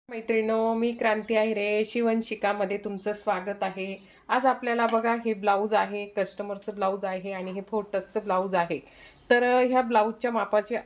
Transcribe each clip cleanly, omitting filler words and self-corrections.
मैत्रिणो, मी क्रांती आहे शिवणशिकामध्ये तुमचं स्वागत आहे. आज आपल्याला बघा हे ब्लाऊज आहे, कस्टमरचं ब्लाऊज आहे आणि हे फोटकचं ब्लाऊज आहे. तर ह्या ब्लाऊजच्या मापाचे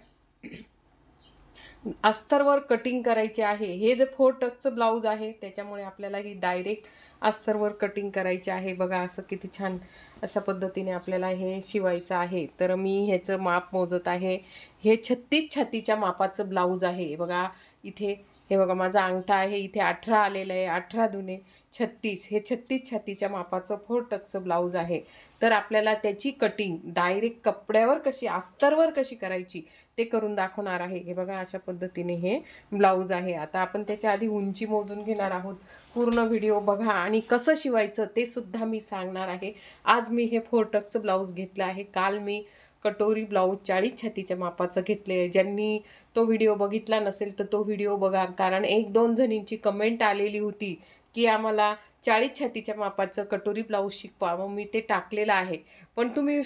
अस्तरवर कटिंग करायचे आहे. हे जे 4 टक्सचं ब्लाऊज आहे त्याच्यामुळे आपल्याला ही डायरेक्ट अस्तरवर कटिंग करायचे आहे. बघा असं किती छान अशा पद्धतीने आपल्याला हे शिवायचं आहे. तर मी ह्याचं माप मोजत आहे. हे 36 छातीच्या मापाचं ब्लाऊज आहे. बघा इथे हे बघा माझा अंगठा आहे, इथे 18 आलेलं आहे. 18 दुने 36, हे 36 छातीच्या मापाचं 4 टक्सचं ब्लाऊज आहे. तर आपल्याला त्याची कटिंग डायरेक्ट कपड्यावर कशी अस्तरवर कशी करायची ते करून दाखवणार आहे. हे बघा अशा पद्धतीने हे ब्लाऊज आहे. आता आपण त्याच्या आधी उंची मोजून घेणार आहोत. पूर्ण व्हिडिओ बघा आणि कसं शिवायचं ते सुद्धा मी सांगणार आहे. आज मी हे 4 टक्सचं ब्लाऊज घेतलं आहे. काल मी कटोरी ब्लाऊज 40 छातीच्या मापाचं घेतले आहे. ज्यांनी तो व्हिडिओ बघितला नसेल तर तो व्हिडिओ बघा, कारण 1-2 जणींची कमेंट आलेली होती की आम्हाला 40 छातीच्या मापाचं कटोरी ब्लाऊज शिकवा. मग मी ते टाकलेलं आहे. पण तुम्ही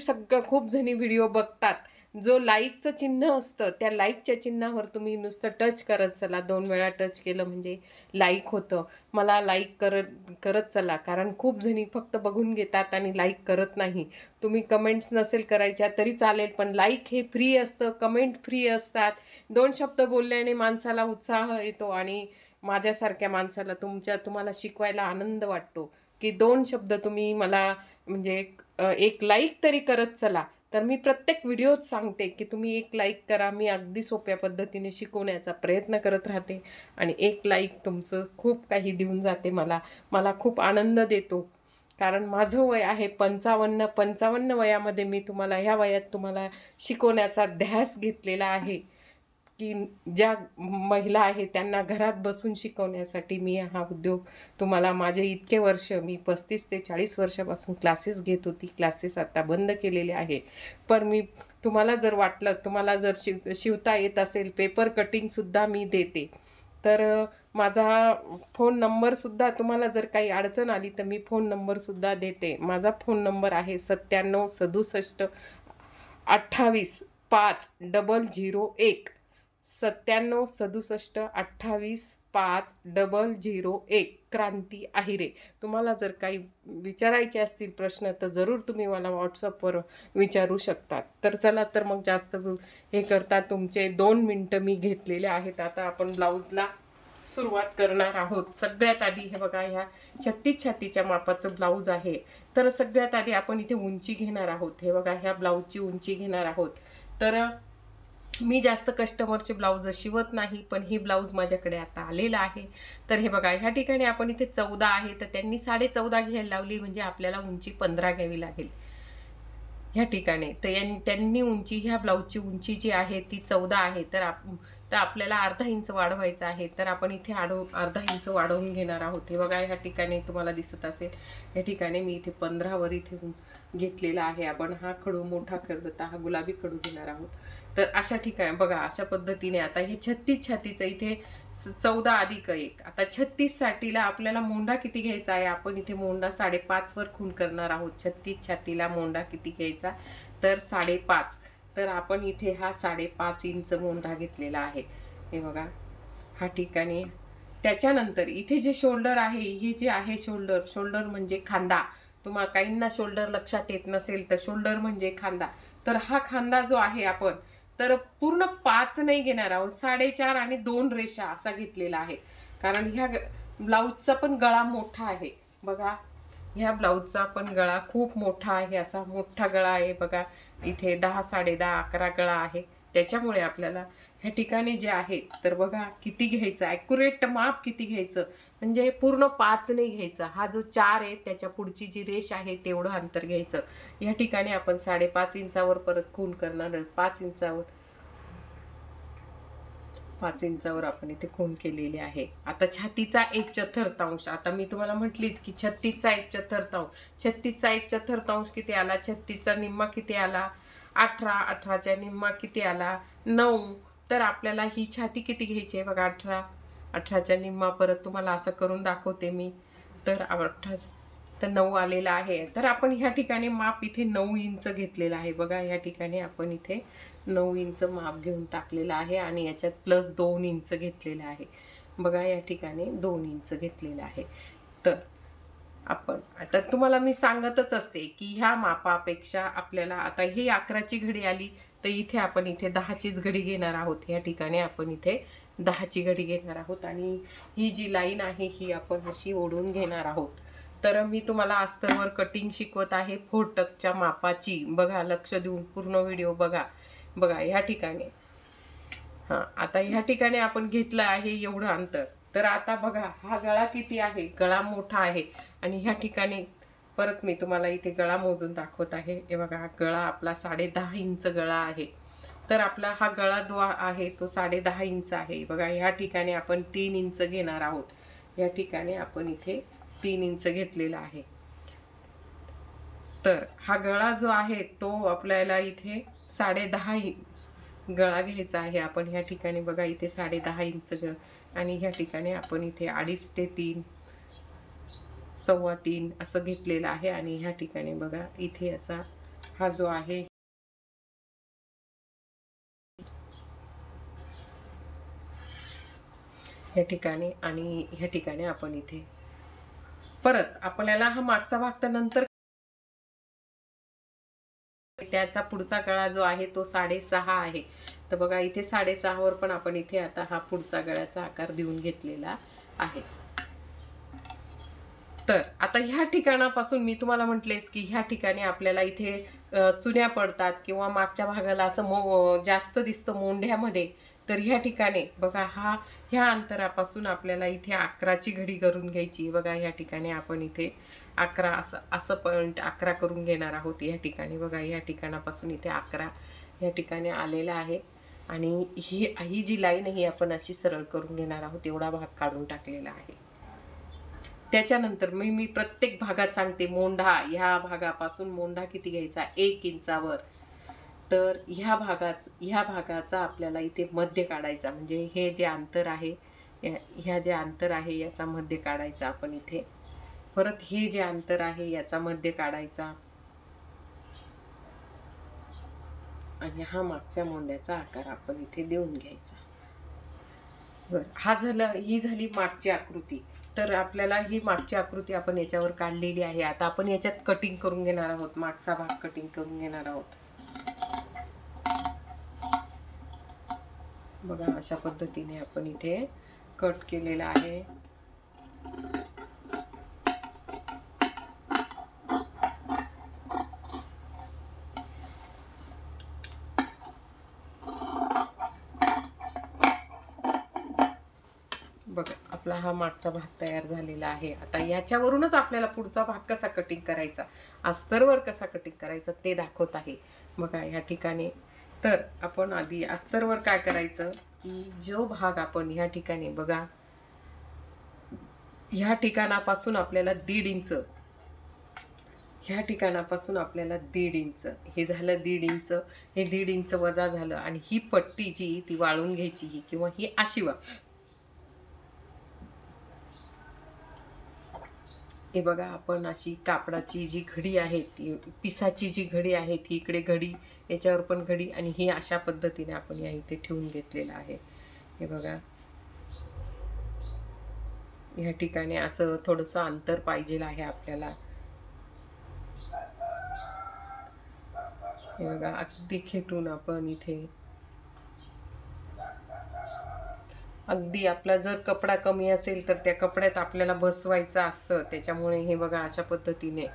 खूप जणी व्हिडिओ बघतात, जो लाईकचं चिन्ह असतं त्या लाईकच्या चिन्हावर तुम्ही नुसतं टच करत चला. 2 वेळा टच केलं म्हणजे लाईक होतं. मला लाईक करत करत चला, कारण खूप जणी फक्त बघून घेतात आणि लाईक करत नाही. तुम्ही कमेंट्स नसेल करायच्या तरी चालेल, पण लाईक हे फ्री असतं, कमेंट फ्री असतात. 2 शब्द बोलल्याने माणसाला उत्साह येतो आणि माझ्यासारख्या माणसाला तुम्हाला शिकवायला आनंद वाटतो की 2 शब्द तुम्ही मला म्हणजे एक लाईक तरी करत चला. तर मी प्रत्येक व्हिडिओत सांगते की तुम्ही एक लाईक करा. मी अगदी सोप्या पद्धतीने शिकवण्याचा प्रयत्न करत राहते आणि एक लाईक तुमचं खूप काही देऊन जाते मला खूप आनंद देतो. कारण माझं वय आहे 55 वयामध्ये मी तुम्हाला ह्या वयात तुम्हाला शिकवण्याचा ध्यास घेतलेला आहे की ज्या महिला आहेत त्यांना घरात बसून शिकवण्यासाठी मी हा उद्योग तुम्हाला माझे इतके वर्ष मी 35 ते 40 वर्षापासून क्लासेस घेत होती. क्लासेस आता बंद केलेले आहे. पण मी तुम्हाला जर वाटलं, तुम्हाला जर शिवता येत असेल, पेपर कटिंगसुद्धा मी देते. तर माझा फोन नंबरसुद्धा तुम्हाला जर काही अडचण आली तर मी फोन नंबरसुद्धा देते. माझा फोन नंबर आहे 97 67 28 5001. 97 67 28 5001. क्रांती आहिरे. तुम्हाला जर काही विचारायचे असतील प्रश्न तर जरूर तुम्ही मला व्हॉट्सअपवर विचारू शकतात. तर चला, तर मग जास्त हे करता तुमचे 2 मिनटं मी घेतलेले आहेत. आता आपण ब्लाऊजला सुरुवात करणार आहोत. सगळ्यात आधी हे बघा, ह्या 36 छातीच्या मापाचं ब्लाऊज आहे. तर सगळ्यात आधी आपण इथे उंची घेणार आहोत. हे बघा, ह्या ब्लाऊजची उंची घेणार आहोत. तर मी जास्त कस्टमरचे ब्लाऊज शिवत नाही, पण ही ब्लाऊज माझ्याकडे आता आलेला आहे. तर हे बघा, ह्या ठिकाणी आपण इथे 14 आहे, तर त्यांनी 14.5 घ्यायला लावली, म्हणजे आपल्याला उंची 15 घ्यावी लागेल ह्या ठिकाणी. तर त्यांनी उंची, ह्या ब्लाऊजची उंची जी आहे ती 14 आहे. तर आपल्याला अर्धा इंच वाढवायचं आहे. तर आपण इथे अर्धा इंच वाढवून घेणार आहोत. हे बघा, ह्या ठिकाणी तुम्हाला दिसत असेल, ह्या ठिकाणी मी इथे 15 वर इथे घेतलेला आहे. आपण हा खडू मोठा करता हा गुलाबी खडू घेणार आहोत. तर अशा ठिकाणी बघा, अशा पद्धतीने आता हे 36 छातीचं इथे 14 अधिक 1. आता 36 साठीला आपल्याला मोंढा किती घ्यायचा आहे? आपण इथे मोंढा 5.5 वर खूण करणार आहोत. 36 छातीला मोंढा किती घ्यायचा? तर 5.5. तर आपण इथे हा 5.5 इंच मोंढा घेतलेला आहे. हे बघा, हा ठिकाणी. त्याच्यानंतर इथे जे शोल्डर आहे, हे जे आहे शोल्डर म्हणजे खांदा. तुम्हाला काहींना शोल्डर लक्षात येत नसेल तर शोल्डर म्हणजे खांदा. तर हा खांदा जो आहे आपण तर पूर्ण 5 नाही घेणार आहोत, 4.5 आणि 2 रेषा असा घेतलेला आहे. कारण ह्या ब्लाऊजचा पण गळा मोठा आहे. बघा, ह्या ब्लाऊजचा पण गळा खूप मोठा आहे, असा मोठा गळा आहे. बघा, इथे 10, 10.5, 11 गळा आहे. त्याच्यामुळे आपल्याला ह्या ठिकाणी जे आहे तर बघा किती घ्यायचं, ॲक्युरेट माप किती घ्यायचं, म्हणजे पूर्ण 5 नाही घ्यायचं. हा जो 4 आहे त्याच्या पुढची जी रेष आहे तेवढं अंतर घ्यायचं. या ठिकाणी आपण 5.5 इंचावर परत खूण करणार. 5 इंचावर आपण इथे खूण केलेली आहे. आता छातीचा 1/4. आता मी तुम्हाला म्हटलीच की 36चा 1/4. 36चा 1/4 किती आला? 36चा निम्मा किती आला? 18. 18च्या निम्मा किती आला? 9. तर आपल्याला ही छाती किती घ्यायची आहे? बघा, 18. 18च्या निम्मा परत तुम्हाला असं करून दाखवते मी. तर 18 तर 9 आलेला आहे. तर आपण ह्या ठिकाणी माप इथे 9 इंच घेतलेलं आहे. बघा, ह्या ठिकाणी आपण इथे 9 इंच माप घेऊन टाकलेलं आहे आणि याच्यात प्लस 2 इंच घेतलेलं आहे. बघा या ठिकाणी 2 इंच घेतलेलं आहे. तर आपण आता तुम्हाला मी सांगतच असते की ह्या मापापेक्षा आपल्याला आता ही 11ची घडी आली तर इथे आपण इथे 10चीच घडी घेणार आहोत. या ठिकाणी आपण इथे 10ची घडी घेणार आहोत आणि ही जी लाईन आहे ही आपण अशी ओढून घेणार आहोत. तर मी तुम्हाला अस्तरवर कटिंग शिकवत आहे 4 टक्सच्या मापाची. बघा, लक्ष देऊन पूर्ण व्हिडिओ बघा. बघा ह्या ठिकाणी आता ह्या ठिकाणी आपण घेतलं आहे एवढं अंतर. तर आता बघा हा गळा किती आहे, गळा मोठा आहे आणि ह्या ठिकाणी परत मी तुम्हाला इथे गळा मोजून दाखवत आहे. हे बघा हा गळा आपला 10.5 इंच गळा आहे. तर आपला हा गळा जो आहे तो 10.5 इंच आहे. बघा ह्या ठिकाणी आपण 3 इंच घेणार आहोत. या ठिकाणी आपण इथे 3 इंच घेतलेला आहे. तर हा गळा जो आहे तो आपल्याला इथे 10.5 गळा घ्यायचा आहे. आपण ह्या ठिकाणी बघा इथे 10.5 इंच आणि ह्या ठिकाणी आपण इथे 2.5 ते 3 3.25 असं घेतलेलं आहे. आणि ह्या ठिकाणी बघा इथे असा हा जो आहे ह्या ठिकाणी आणि ह्या ठिकाणी आपण इथे परत आपल्याला हा मागचा भाग तर नंतर त्याचा पुढचा गळा जो आहे तो 6.5 आहे. तर बघा इथे 6.5 वर पण आपण इथे आता हा पुढचा गळ्याचा आकार देऊन घेतलेला आहे. तर आता ह्या ठिकाणापासून मी तुम्हाला म्हटलेच की ह्या ठिकाणी आपल्याला इथे चुन्या पडतात किंवा मागच्या भागाला असं जास्त दिसतं मोंढ्यामध्ये. तर ह्या ठिकाणी बघा ह्या अंतरापासून आपल्याला इथे 11ची घडी करून घ्यायची. बघा ह्या ठिकाणी आपण इथे 11 असं पॉईंट 11 करून घेणार आहोत. या ठिकाणी बघा ह्या ठिकाणापासून इथे 11 या ठिकाणी आलेला आहे आणि ही जी लाईन ही आपण अशी सरळ करून घेणार आहोत. एवढा भाग काढून टाकलेला आहे. त्याच्यानंतर मी प्रत्येक भागात सांगते. मोंढा ह्या भागापासून मोंढा किती घ्यायचा, 1 इंचावर. तर ह्या भागाचा आपल्याला इथे मध्य काढायचा. म्हणजे हे जे अंतर आहे, ह्या जे अंतर आहे याचा मध्य काढायचा आपण इथे. परत हे जे अंतर आहे याचा मध्य काढायचा आणि हा मागच्या मोंढ्याचा आकार आपण इथे देऊन घ्यायचा. ही झाली मागची आकृती. तर आपल्याला ही मागची आकृती आपण याच्यावर काढलेली आहे. आता आपण याच्यात कटिंग करून घेणार आहोत. मागचा भाग कटिंग करून घेणार आहोत. बघा अशा पद्धतीने आपण इथे कट केलेला आहे. बघा आपला हा मागचा भाग तयार झालेला आहे. आता याच्यावरूनच आपल्याला पुढचा भाग कसा कटिंग करायचा, अस्तरवर कसा कटिंग करायचा ते दाखवत आहे. बघा या ठिकाणी तर आपण आधी अस्तरवर काय करायचं की जो भाग आपण ह्या ठिकाणी बघा ह्या ठिकाणापासून आपल्याला 1.5 इंच, ह्या ठिकाणापासून आपल्याला 1.5 इंच, हे झालं 1.5 इंच, हे 1.5 इंच वजा झालं आणि ही पट्टी जी ती वाळून घ्यायची किंवा ही अशी हे बघा आपण अशी कापडाची जी घडी आहे ती पिसाची जी घडी आहे ती इकडे घडी, याच्यावर पण घडी आणि ही अशा पद्धतीने आपण या इथे ठेवून घेतलेलं आहे. हे बघा या ठिकाणी असं थोडंसं अंतर पाहिजे आहे आपल्याला. हे बघा अगदी खेटून आपण इथे अगदी आपला जर कपडा कमी असेल तर त्या कपड्यात आपल्याला बसवायचं असतं. त्याच्यामुळे हे बघा अशा पद्धतीने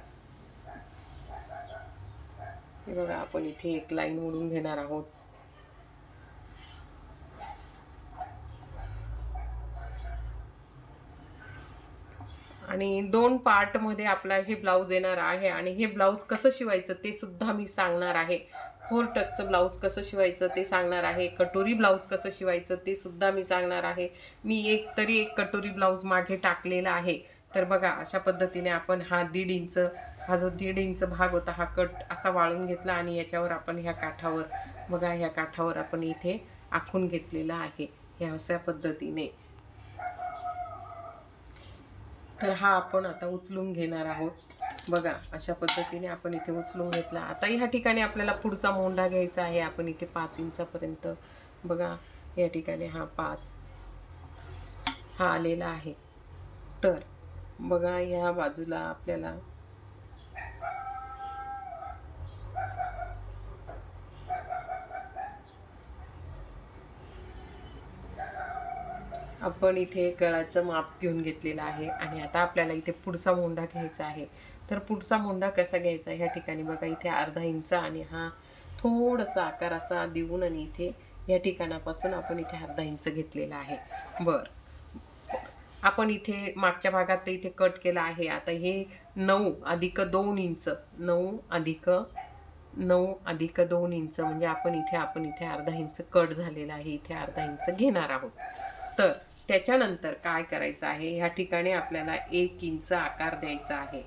हे बघा आपण इथे एक लाईन ओढून घेणार आहोत. आणि 2 पार्ट मध्ये आपला हे ब्लाऊज येणार आहे आणि हे ब्लाऊज कसं शिवायचं ते सुद्धा मी सांगणार आहे. 4 टक्सचं ब्लाऊज कसं शिवायचं ते सांगणार आहे. कटोरी ब्लाऊज कसं शिवायचं ते सुद्धा मी सांगणार आहे. मी एक कटोरी ब्लाऊज मागे टाकलेला आहे. तर बघा अशा पद्धतीने आपण हा 1.5 इंच, हा जो 1.5 इंच भाग होता हा कट असा वाळून घेतला आणि याच्यावर आपण ह्या काठावर बघा ह्या काठावर आपण इथे आखून घेतलेला आहे ह्या अशा पद्धतीने. तर हा आपण आता उचलून घेणार आहोत. बघा अशा पद्धतीने आपण इथे उचलून घेतला. आता ह्या ठिकाणी आपल्याला पुढचा मोंढा घ्यायचा आहे. आपण इथे 5 इंचापर्यंत बघा या ठिकाणी हा हा आलेला आहे. तर बघा ह्या बाजूला आपल्याला आपण इथे गळाचं माप घेऊन घेतलेलं आहे आणि आता आपल्याला इथे पुढचा मोंढा घ्यायचा आहे. तर पुढचा मोंढा कसा घ्यायचा ह्या ठिकाणी बघा इथे अर्धा इंच आणि हा थोडासा आकार असा देऊन आणि इथे या ठिकाणापासून आपण इथे अर्धा इंच घेतलेला आहे. आपण इथे मागच्या भागात इथे कट केला आहे. आता हे 9 अधिक 2 इंच 9 अधिक 2 इंच म्हणजे आपण इथे अर्धा इंच कट झालेला आहे. इथे अर्धा इंच घेणार आहोत. तर त्याच्यानंतर काय करायचं आहे ह्या ठिकाणी आपल्याला 1 इंच आकार द्यायचा आहे.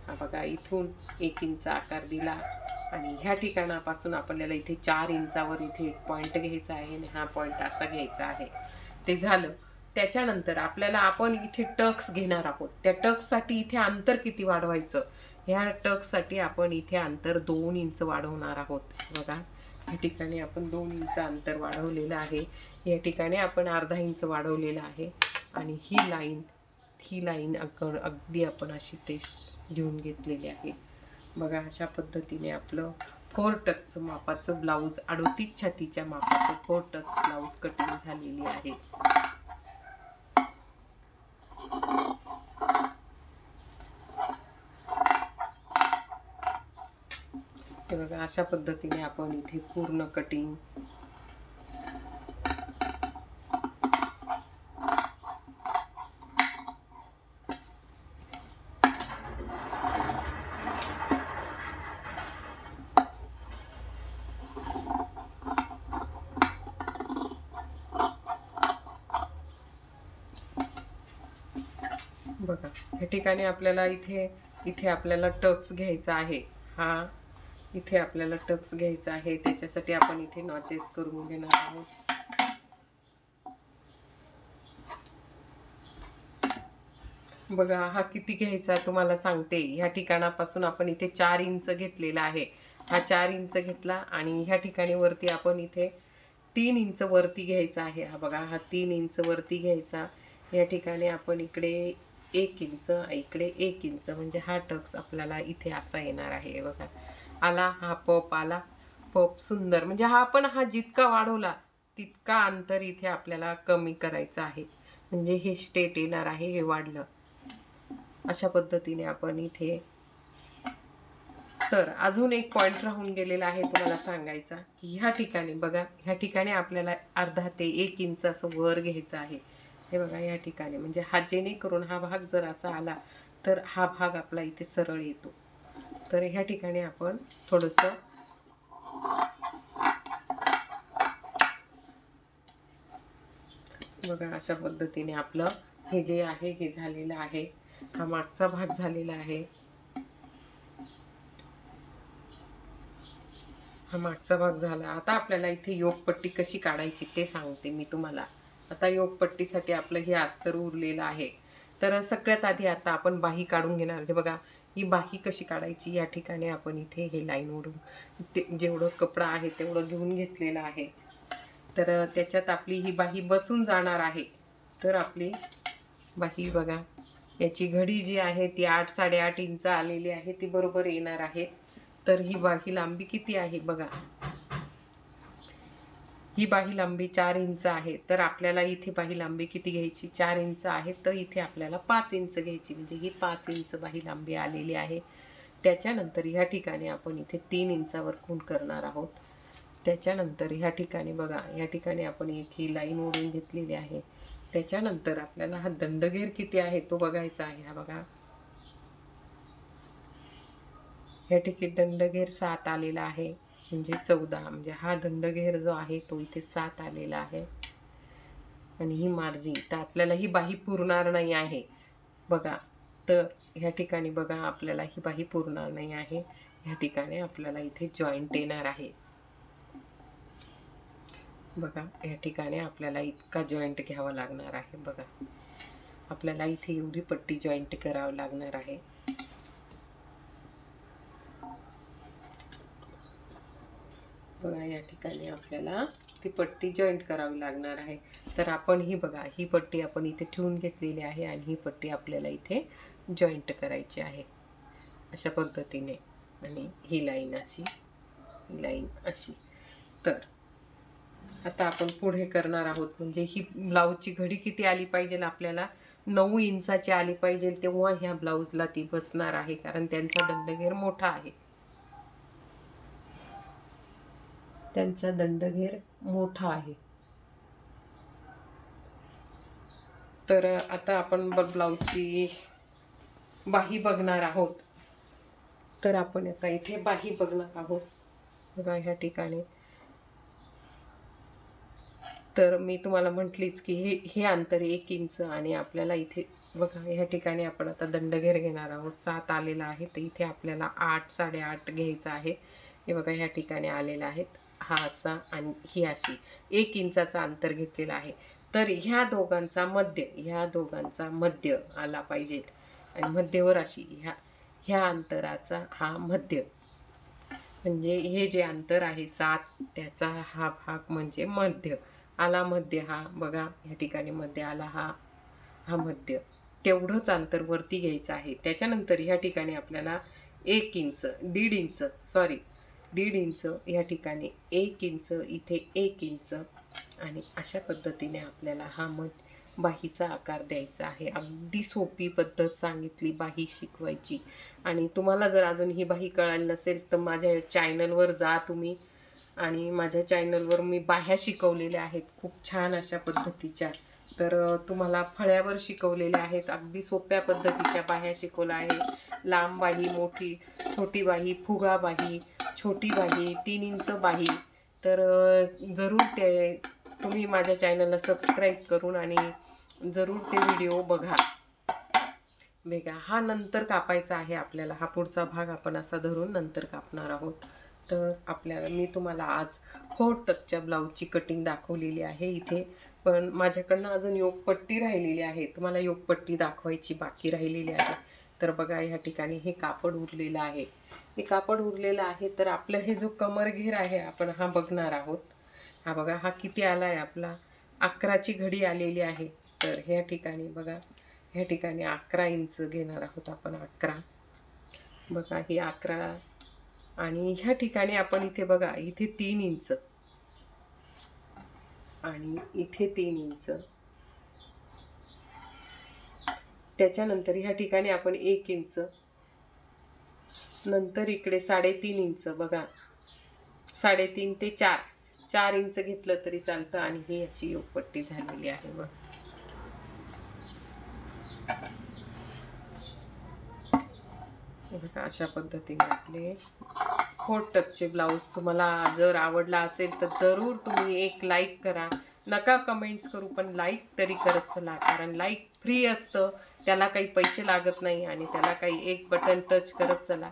हा बघा इथून 1 इंच आकार दिला आणि ह्या ठिकाणापासून आपल्याला इथे 4 इंचावर इथे एक पॉईंट घ्यायचा आहे आणि हा पॉईंट असा घ्यायचा आहे. ते झालं. त्याच्यानंतर आपल्याला आपण इथे टक्स घेणार आहोत. त्या टक्ससाठी इथे अंतर किती वाढवायचं ह्या टक्ससाठी आपण इथे अंतर 2 इंच वाढवणार आहोत. बघा या ठिकाणी आपण 2 इंच अंतर वाढवलेलं आहे. या ठिकाणी आपण अर्धा इंच वाढवलेलं आहे आणि ही लाईन अगदी आपण अशी ते घेऊन घेतलेली आहे. बघा अशा पद्धतीने आपलं 4 टक्स मापाचं ब्लाऊज 38 छातीच्या मापाचं 4 टक्स ब्लाऊज कटिंग झालेली आहे. ते बघा अशा पद्धतीने आपण इथे पूर्ण कटिंग बघा या ठिकाणी आपल्याला इथे आपल्याला टक्स घ्यायचा आहे. हा इथे आपल्याला टक्स घ्यायचा आहे. त्याच्यासाठी आपण इथे नॉचेस करून घेणार आहोत. बघा हा किती घ्यायचा तुम्हाला सांगते. ह्या ठिकाणापासून आपण इथे 4 इंच घेतलेला आहे. हा 4 इंच घेतला आणि ह्या ठिकाणी वरती आपण इथे 3 इंच वरती घ्यायचा आहे. हा बघा हा 3 इंच वरती घ्यायचा. या ठिकाणी आपण इकडे 1 इंच इकडे 1 इंच म्हणजे हा टक्स आपल्याला इथे असा येणार आहे. बघा आला हा पप आला. पप सुंदर म्हणजे हा जितका वाढवला तितका अंतर इथे आपल्याला कमी करायचं आहे. म्हणजे हे स्ट्रेट येणार आहे. हे वाढलं अशा पद्धतीने आपण इथे. तर अजून एक पॉइंट राहून गेलेला आहे तुम्हाला सांगायचा की ह्या ठिकाणी बघा ह्या ठिकाणी आपल्याला अर्धा ते 1 इंच असं वर घ्यायचं आहे. हे बघा या ठिकाणी म्हणजे हा जेणेकरून हा भाग जर असा आला तर हा भाग आपला इथे सरळ येतो. तर ह्या ठिकाणी आपण थोडंसं बघा अशा पद्धतीने आपलं हे जे आहे हे झालेलं आहे. हा मागचा भाग झालेला आहे. हा मागचा भाग झाला. आता आपल्याला इथे योगपट्टी कशी काढायची ते सांगते मी तुम्हाला. आता योगपट्टीसाठी आपलं हे अस्तर उरलेलं आहे. तर सगळ्यात आधी आता आपण बाही काढून घेणार. हे बघा ही बाही कशी काढायची. या ठिकाणी आपण इथे हे लाईन ओढून जेवढं कपडा आहे तेवढं घेऊन घेतलेलं आहे. तर त्याच्यात आपली ही बाही बसून जाणार आहे. तर आपली बाही बघा याची घडी जी आहे ती 8-8.5 इंच आलेली आहे. ती बरोबर येणार आहे. तर ही बाही लांबी किती आहे बघा. ही बाही लांबी 4 इंच आहे. तर आपल्याला इथे बाही लांबी किती घ्यायची 4 इंच आहे. तर इथे आपल्याला 5 इंच घ्यायची म्हणजे ही 5 इंच बाही लांबी आलेली आहे. त्याच्यानंतर ह्या ठिकाणी आपण इथे 3 इंचावर खूण करणार आहोत. त्याच्यानंतर ह्या ठिकाणी बघा या ठिकाणी आपण एक ही लाईन ओढून घेतलेली आहे. त्याच्यानंतर आपल्याला हा दंडघेर किती आहे तो बघायचा आहे. हा बघा या ठिकाणी दंडघेर 7 आलेला आहे म्हणजे 14 म्हणजे हा दंडघेर जो आहे तो इथे 7 आलेला आहे. आणि ही मार्जिन तर आपल्याला ही बाही पुरणार नाही आहे बघा. तर ह्या ठिकाणी बघा आपल्याला ही बाही पुरणार नाही आहे. ह्या ठिकाणी आपल्याला इथे जॉईंट येणार आहे. बघा या ठिकाणी आपल्याला इतका जॉईंट घ्यावा लागणार आहे. बघा आपल्याला इथे एवढी पट्टी जॉईंट करावं लागणार आहे. बघा या ठिकाणी आपल्याला ती पट्टी जॉईंट करावी लागणार आहे. तर आपण ही बघा ही पट्टी आपण इथे ठेवून घेतलेली आहे आणि ही पट्टी आपल्याला इथे जॉईंट करायची आहे अशा पद्धतीने. आणि ही लाईन अशी, ही लाईन अशी. तर आता आपण पुढे करणार आहोत. म्हणजे ही ब्लाऊजची घडी किती आली पाहिजे आपल्याला, 9 इंचाची आली पाहिजे, तेव्हा ह्या ब्लाऊजला ती बसणार आहे. कारण त्यांचा दंडघेर मोठा आहे, त्यांचा दंडघेर मोठा आहे. तर आता आपण ब्लाऊजची बाही बघणार आहोत. तर आपण आता इथे बाही बघणार आहोत. बघा ह्या ठिकाणी. तर मी तुम्हाला म्हटलीच की हे अंतर 1 इंच आणि आपल्याला इथे बघा ह्या ठिकाणी आपण आता दंडघेर घेणार आहोत. 7 आलेला आहे, तर इथे आपल्याला 8 8.5 घ्यायचं आहे. हे बघा ह्या ठिकाणी आलेला आहे, हा असा आणि ही अशी 1 इंचाचा अंतर घेतलेला आहे. तर ह्या दोघांचा मध्य आला पाहिजे आणि मध्यवर अशी ह्या अंतराचा हा मध्य, म्हणजे हे जे अंतर आहे 7 त्याचा हा भाग म्हणजे मध्य आला. मध्य हा बघा या ठिकाणी मध्य आला, हा मध्य. तेवढंच अंतर वरती घ्यायचं आहे. त्याच्यानंतर ह्या ठिकाणी आपल्याला 1 इंच, 1.5 इंच या ठिकाणी 1 इंच, इथे 1 इंच आणि अशा पद्धतीने आपल्याला हा बाहीचा आकार द्यायचा आहे. अगदी सोपी पद्धत सांगितली बाही शिकवायची. आणि तुम्हाला जर अजून ही बाही कळाली नसेल तर माझ्या चॅनलवर जा तुम्ही, आणि माझ्या चॅनलवर मी बाह्या शिकवलेल्या आहेत खूप छान अशा पद्धतीच्या. तर तुम्हाला फळ्यावर शिकवलेल्या आहेत, अगदी सोप्या पद्धतीच्या बाह्या शिकवल्या आहे. लांब बाही, छोटी बाही, फुगा बाही, छोटी बाही, 3 इंच बाही. तर जरूर ते तुम्ही माझ्या चॅनलला सबस्क्राईब करून आणि जरूर ते व्हिडिओ बघा. हा नंतर कापायचा आहे आपल्याला. हा पुढचा भाग आपण असा धरून नंतर कापणार आहोत. तर मी तुम्हाला आज 4 टक्सच्या ब्लाऊजची कटिंग दाखवलेली आहे इथे. पण माझ्याकडनं अजून योगपट्टी राहिलेली आहे, तुम्हाला योगपट्टी दाखवायची बाकी राहिलेली आहे. तर बघा ह्या ठिकाणी हे कापड उरलेलं आहे. तर आपलं हे जो कमरघेर आहे आपण हा बघणार आहोत. हा बघा हा किती आला आहे आपला, 11ची घडी आलेली आहे. तर ह्या ठिकाणी बघा, ह्या ठिकाणी 11 इंच घेणार आहोत आपण. 11 बघा ही 11 आणि ह्या ठिकाणी आपण इथे बघा इथे 3 इंच आणि इथे 3 इंच. त्याच्यानंतर ह्या ठिकाणी आपण 1 इंच, नंतर इकडे 3.5 इंच. बघा 3.5 ते 4 इंच घेतलं तरी चालतं. आणि ही अशी योगपट्टी झालेली आहे. बघ बघा अशा पद्धतीने आपले 4 टक्सचे ब्लाऊज तुम्हाला जर आवडला असेल तर जरूर तुम्ही एक लाईक करा. नका कमेंट्स करू, पण लाईक तरी करत चला. कारण लाईक फ्री असतं, त्याला काही पैसे लागत नाही आणि त्याला काही एक बटन टच करत चला.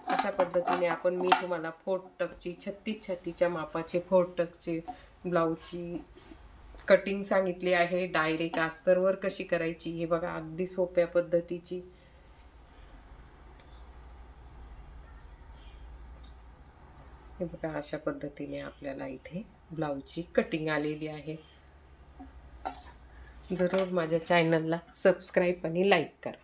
अशा पद्धतीने मी तुम्हाला 4 टक्सची 36 छातीच्या मापाचे 4 टक्सची ब्लाऊजची कटिंग सांगितली आहे. डायरेक्ट अस्तरवर कशी करायची हे बघा, अगदी सोप्या पद्धतीची. हे बघा अशा पद्धतीने आपल्याला इथे ब्लाऊजची कटिंग आलेली आहे. जरूर माझ्या चॅनलला सबस्क्राईब आणि लाईक करा.